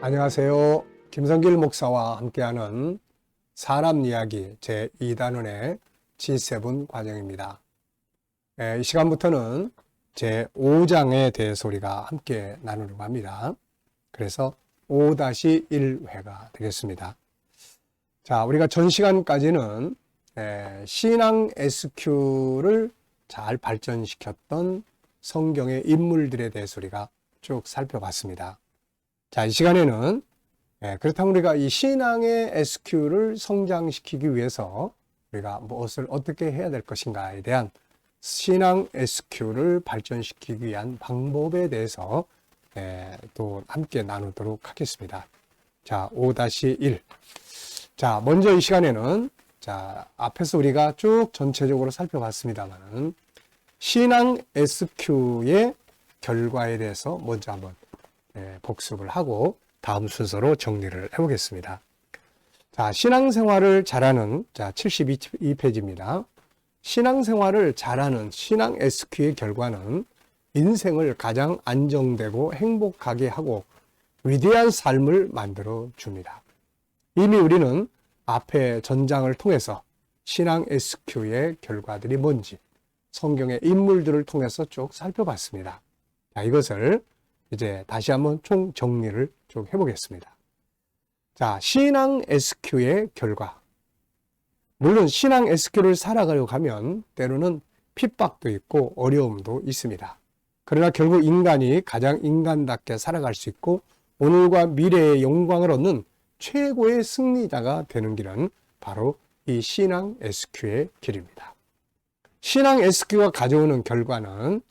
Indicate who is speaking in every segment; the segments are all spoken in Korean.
Speaker 1: 안녕하세요. 김성길 목사와 함께하는 사람 이야기 제2단원의 G7 과정입니다. 이 시간부터는 제5장에 대해서 우리가 함께 나누려고 합니다. 그래서 5-1회가 되겠습니다. 자, 우리가 전 시간까지는 신앙 SQ를 잘 발전시켰던 성경의 인물들에 대해서 우리가 쭉 살펴봤습니다. 자, 이 시간에는 그렇다면 우리가 이 신앙의 SQ를 성장시키기 위해서 우리가 무엇을 어떻게 해야 될 것인가에 대한 신앙 SQ를 발전시키기 위한 방법에 대해서 또 함께 나누도록 하겠습니다. 자, 5-1. 자, 먼저 이 시간에는 앞에서 우리가 쭉 전체적으로 살펴봤습니다만은 신앙 SQ의 결과에 대해서 먼저 한번 복습을 하고 다음 순서로 정리를 해보겠습니다. 자, 신앙생활을 잘하는 72페이지입니다. 신앙생활을 잘하는 신앙 SQ의 결과는 인생을 가장 안정되고 행복하게 하고 위대한 삶을 만들어 줍니다. 이미 우리는 앞에 전장을 통해서 신앙 SQ의 결과들이 뭔지 성경의 인물들을 통해서 쭉 살펴봤습니다. 자, 이것을 이제 다시 한번 총 정리를 쭉 해보겠습니다. 자, 신앙 SQ의 결과. 물론 신앙 SQ를 살아가려고 하면 때로는 핍박도 있고 어려움도 있습니다. 그러나 결국 인간이 가장 인간답게 살아갈 수 있고 오늘과 미래의 영광을 얻는 최고의 승리자가 되는 길은 바로 이 신앙 SQ의 길입니다. 신앙 SQ가 가져오는 결과는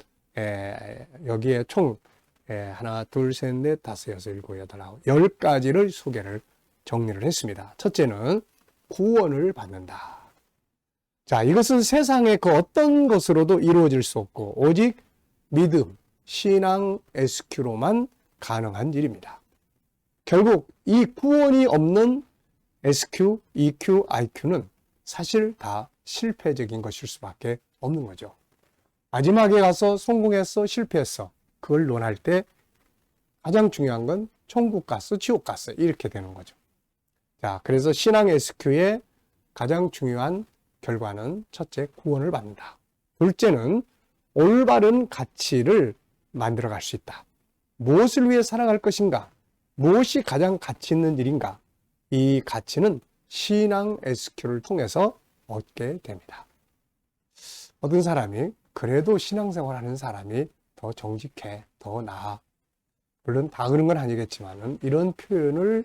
Speaker 1: 여기에 총 하나, 둘, 셋, 넷, 다섯, 여섯, 일곱, 여덟, 아홉, 10가지를 정리를 했습니다. 첫째는 구원을 받는다. 자, 이것은 세상의 그 어떤 것으로도 이루어질 수 없고 오직 믿음, 신앙 SQ로만 가능한 일입니다. 결국 이 구원이 없는 SQ, EQ, IQ는 사실 다 실패적인 것일 수밖에 없는 거죠. 마지막에 가서 성공했어, 실패했어. 그걸 논할 때 가장 중요한 건 천국 갔어, 지옥 갔어 이렇게 되는 거죠. 자, 그래서 신앙 SQ의 가장 중요한 결과는 첫째, 구원을 받는다. 둘째는 올바른 가치를 만들어갈 수 있다. 무엇을 위해 살아갈 것인가? 무엇이 가장 가치 있는 일인가? 이 가치는 신앙 SQ를 통해서 얻게 됩니다. 어떤 사람이 그래도 신앙생활하는 사람이 더 정직해, 더 나아. 물론 다 그런 건 아니겠지만은 이런 표현을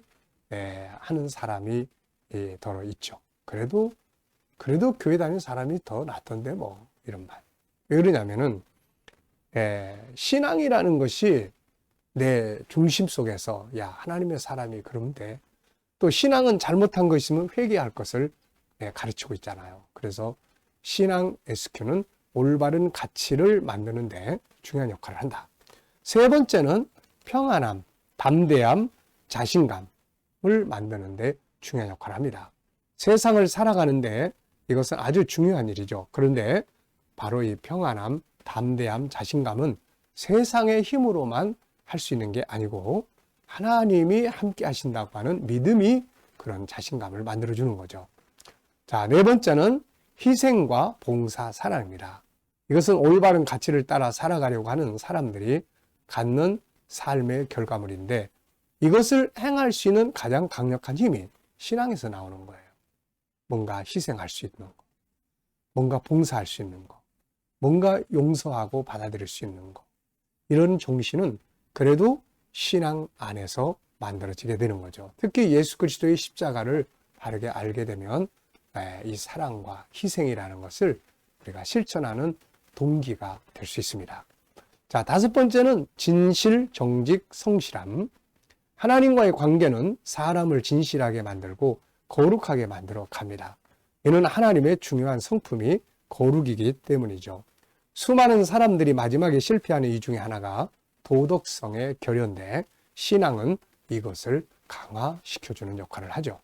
Speaker 1: 하는 사람이 더 있죠. 그래도 교회 다니는 사람이 더 낫던데 뭐 이런 말. 왜 그러냐면은 신앙이라는 것이 내 중심 속에서 야, 하나님의 사람이 그러면 돼. 또 신앙은 잘못한 거 있으면 회개할 것을 가르치고 있잖아요. 그래서 신앙 SQ는 올바른 가치를 만드는데 중요한 역할을 한다. 세 번째는 평안함, 담대함, 자신감을 만드는데 중요한 역할을 합니다. 세상을 살아가는데 이것은 아주 중요한 일이죠. 그런데 바로 이 평안함, 담대함, 자신감은 세상의 힘으로만 할 수 있는 게 아니고 하나님이 함께 하신다고 하는 믿음이 그런 자신감을 만들어주는 거죠. 자, 네 번째는 희생과 봉사 사랑입니다. 이것은 올바른 가치를 따라 살아가려고 하는 사람들이 갖는 삶의 결과물인데 이것을 행할 수 있는 가장 강력한 힘이 신앙에서 나오는 거예요. 뭔가 희생할 수 있는 거, 뭔가 봉사할 수 있는 거, 뭔가 용서하고 받아들일 수 있는 거. 이런 정신은 그래도 신앙 안에서 만들어지게 되는 거죠. 특히 예수 그리스도의 십자가를 바르게 알게 되면 이 사랑과 희생이라는 것을 우리가 실천하는 동기가 될 수 있습니다. 자, 다섯 번째는 진실, 정직, 성실함. 하나님과의 관계는 사람을 진실하게 만들고 거룩하게 만들어 갑니다. 이는 하나님의 중요한 성품이 거룩이기 때문이죠. 수많은 사람들이 마지막에 실패하는 이유 중에 하나가 도덕성의 결여인데 신앙은 이것을 강화시켜주는 역할을 하죠.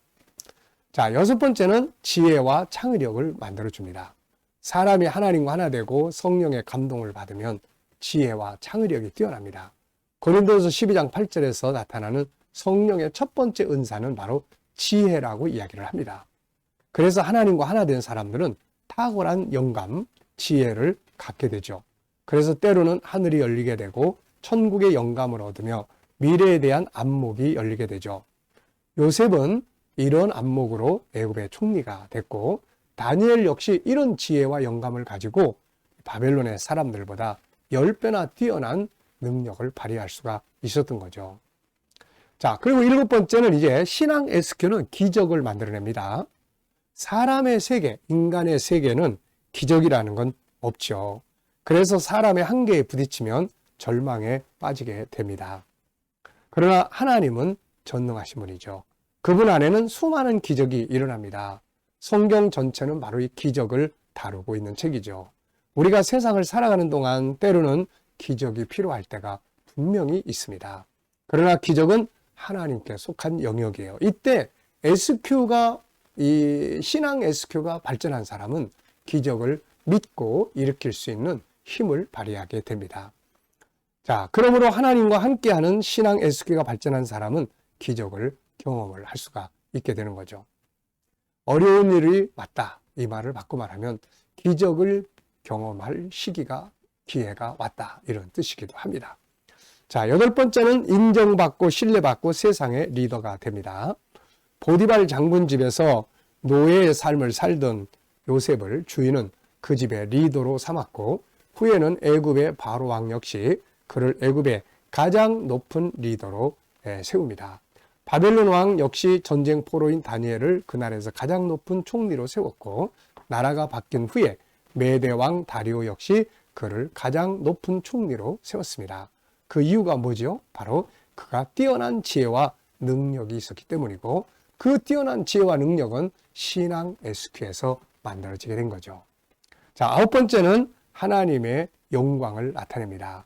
Speaker 1: 자, 여섯 번째는 지혜와 창의력을 만들어줍니다. 사람이 하나님과 하나 되고 성령의 감동을 받으면 지혜와 창의력이 뛰어납니다. 고린도서 12장 8절에서 나타나는 성령의 첫 번째 은사는 바로 지혜라고 이야기를 합니다. 그래서 하나님과 하나 된 사람들은 탁월한 영감, 지혜를 갖게 되죠. 그래서 때로는 하늘이 열리게 되고 천국의 영감을 얻으며 미래에 대한 안목이 열리게 되죠. 요셉은 이런 안목으로 애굽의 총리가 됐고, 다니엘 역시 이런 지혜와 영감을 가지고 바벨론의 사람들보다 10배나 뛰어난 능력을 발휘할 수가 있었던 거죠. 자, 그리고 7번째는 이제 신앙 SQ는 기적을 만들어냅니다. 사람의 세계, 인간의 세계는 기적이라는 건 없죠. 그래서 사람의 한계에 부딪히면 절망에 빠지게 됩니다. 그러나 하나님은 전능하신 분이죠. 그분 안에는 수많은 기적이 일어납니다. 성경 전체는 바로 이 기적을 다루고 있는 책이죠. 우리가 세상을 살아가는 동안 때로는 기적이 필요할 때가 분명히 있습니다. 그러나 기적은 하나님께 속한 영역이에요. 이때 신앙 SQ가 발전한 사람은 기적을 믿고 일으킬 수 있는 힘을 발휘하게 됩니다. 자, 그러므로 하나님과 함께하는 신앙 SQ가 발전한 사람은 기적을 경험을 할 수가 있게 되는 거죠. 어려운 일이 왔다, 이 말을 바꿔 말하면 기적을 경험할 기회가 왔다, 이런 뜻이기도 합니다. 자, 8번째는 인정받고 신뢰받고 세상의 리더가 됩니다. 보디발 장군 집에서 노예의 삶을 살던 요셉을 주인은 그 집의 리더로 삼았고, 후에는 애굽의 바로 왕 역시 그를 애굽의 가장 높은 리더로 세웁니다. 바벨론 왕 역시 전쟁 포로인 다니엘을 그날에서 가장 높은 총리로 세웠고, 나라가 바뀐 후에 메대 왕 다리오 역시 그를 가장 높은 총리로 세웠습니다. 그 이유가 뭐죠? 바로 그가 뛰어난 지혜와 능력이 있었기 때문이고, 그 뛰어난 지혜와 능력은 신앙 SQ에서 만들어지게 된 거죠. 자, 9번째는 하나님의 영광을 나타냅니다.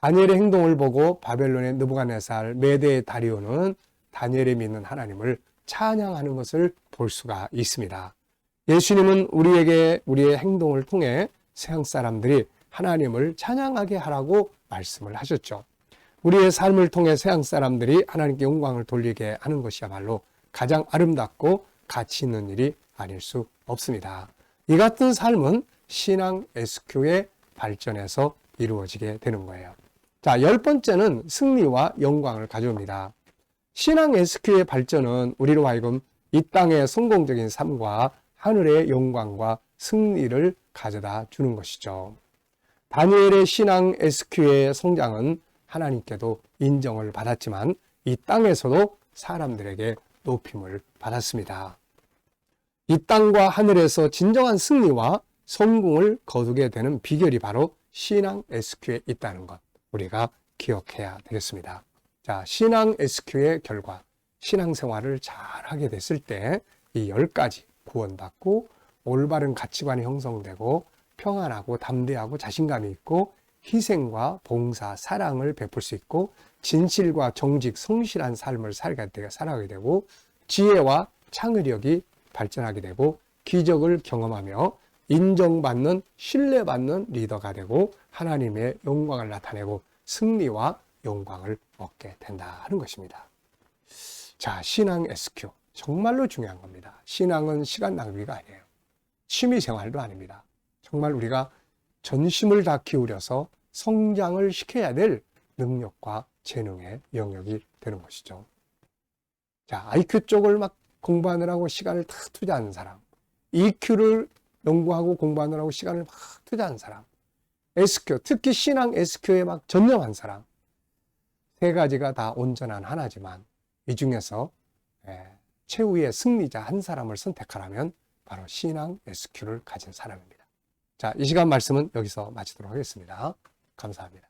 Speaker 1: 다니엘의 행동을 보고 바벨론의 느부갓네살, 메대의 다리오는 다니엘이 믿는 하나님을 찬양하는 것을 볼 수가 있습니다. 예수님은 우리에게 우리의 행동을 통해 세상 사람들이 하나님을 찬양하게 하라고 말씀을 하셨죠. 우리의 삶을 통해 세상 사람들이 하나님께 영광을 돌리게 하는 것이야말로 가장 아름답고 가치 있는 일이 아닐 수 없습니다. 이 같은 삶은 신앙 SQ의 발전에서 이루어지게 되는 거예요. 자, 10번째는 승리와 영광을 가져옵니다. 신앙 SQ의 발전은 우리로 하여금 이 땅의 성공적인 삶과 하늘의 영광과 승리를 가져다 주는 것이죠. 다니엘의 신앙 SQ의 성장은 하나님께도 인정을 받았지만 이 땅에서도 사람들에게 높임을 받았습니다. 이 땅과 하늘에서 진정한 승리와 성공을 거두게 되는 비결이 바로 신앙 SQ에 있다는 것, 우리가 기억해야 되겠습니다. 자, 신앙 SQ의 결과, 신앙생활을 잘하게 됐을 때 이 10가지 구원받고 올바른 가치관이 형성되고 평안하고 담대하고 자신감이 있고 희생과 봉사, 사랑을 베풀 수 있고 진실과 정직, 성실한 삶을 살아가게 되고 지혜와 창의력이 발전하게 되고 기적을 경험하며 인정받는, 신뢰받는 리더가 되고 하나님의 영광을 나타내고 승리와 영광을 얻게 된다는 것입니다. 자, 신앙 SQ. 정말로 중요한 겁니다. 신앙은 시간 낭비가 아니에요. 취미생활도 아닙니다. 정말 우리가 전심을 다 기울여서 성장을 시켜야 될 능력과 재능의 영역이 되는 것이죠. 자, IQ 쪽을 막 공부하느라고 시간을 다 투자하는 사람, EQ를 연구하고 공부하느라고 시간을 막 투자하는 사람, SQ, 특히 신앙 SQ에 막 전념한 사람, 세 가지가 다 온전한 하나지만 이 중에서 최후의 승리자 한 사람을 선택하라면 바로 신앙 SQ를 가진 사람입니다. 자, 이 시간 말씀은 여기서 마치도록 하겠습니다. 감사합니다.